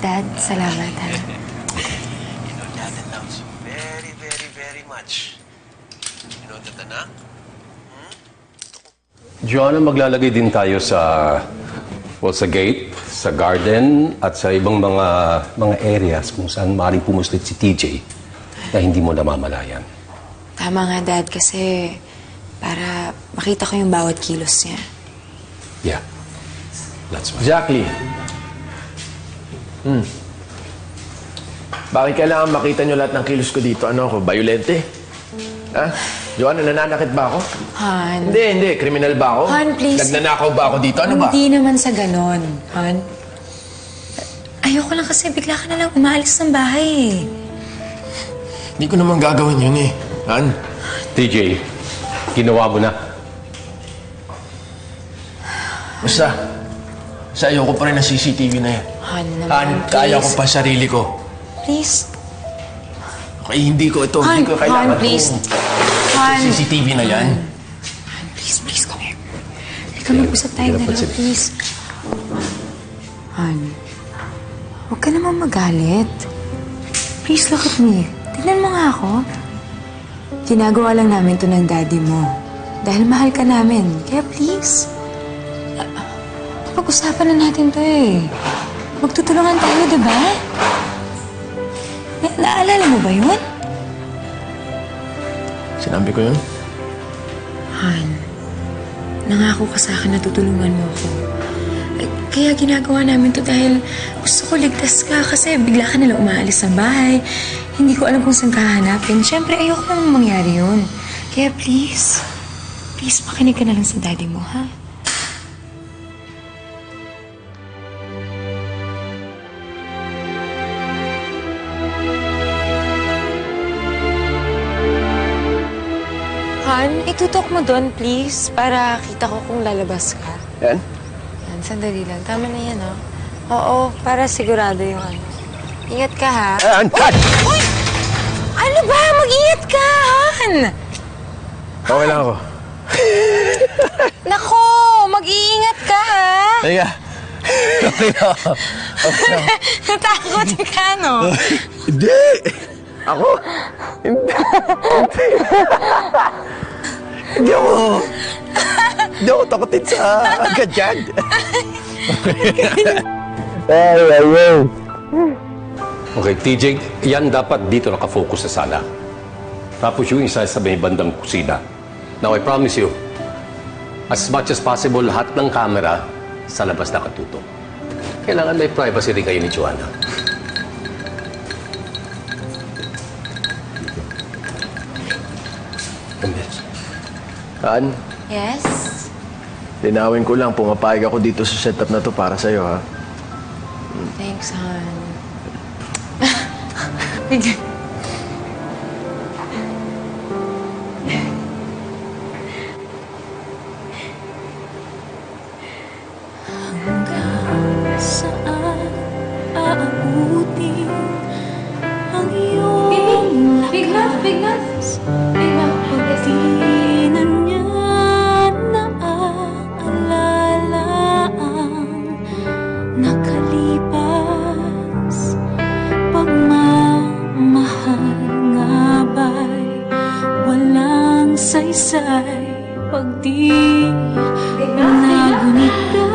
Dad. Salamat, ha? You know, Dad loves you very, very, very much. You know that, anak? Joanna, maglalagay din tayo sa gate, sa garden, at sa ibang mga areas kung saan maaaring pumuslit si TJ na hindi mo namamalayan. Tama nga, Dad, kasi para makita ko yung bawat kilos niya. Yeah. That's right. Exactly. Bakit kailangan makita nyo lahat ng kilos ko dito? Ano ako, violente? Ha? Joanna, nananakit ba ako? Han. Hindi. Kriminal ba ako? Han, please. Nagnanakaw ba ako dito? Ano ba? Hindi naman sa ganon, Han. Ayoko lang kasi bigla ka na lang umaalis ng bahay eh. Hindi ko naman gagawin yun eh. Han? TJ, ginawa mo na. Basta ayoko pa rin ang CCTV na yan. Han naman, Han, kaya ko pa sarili ko. Please. Okay, hindi ko ito. Han, Hindi ko kailangan Han, please. itong Han. CCTV na yan. Han, please, come here. Halika, mag-usap tayong dalawa, please. Han, huwag ka naman magalit. Please, look at me. Tignan mo nga ako. Ginagawa lang namin to ng daddy mo. Dahil mahal ka namin. Kaya please. Pag-usapan na natin to eh. Magtutulungan tayo, diba? Naalala mo ba yun? Sinabi ko yun? Han, nangako ka sa akin na tutulungan mo ako. Kaya ginagawa namin to dahil gusto ko ligtas ka kasi bigla ka nalang umaalis sa bahay. Hindi ko alam kung saan ka hahanapin. Siyempre, ayoko namang mangyari yun. Kaya please, makinig ka na lang sa daddy mo, ha? Han, itutok mo doon, please, para kita ko kung lalabas ka. Yan? Yan, sandali lang. Tama na yan, oh. Oo, para sigurado yung ano. Ingat ka, ha? Han! Uy! Ano ba? Mag-ingat ka, Han! Okay lang ako. Nako! Mag-iingat ka, ha? Teka. Okay lang ako. Okay lang. Natakot ka, no? Hindi! Ako? Hindi. Hindi ako takutin sa agad-gad. Okay, TJ, yan dapat dito nakafocus sa sala. Tapos yung isa sa may bandang kusina. Now, I promise you, as much as possible, lahat ng camera sa labas nakatutok. Kailangan may privacy rin kayo ni Joanna. Han, Yes? linawin ko lang, pumapayag ako dito sa setup na to para sa'yo, ha? Thanks, Han. Hanggang saan aabutin ang iyong lakas? Big Mac! Di na niya naaalala ang nakalipas. Pagmamahal nga ba'y walang saysay? Pag di nagunit ka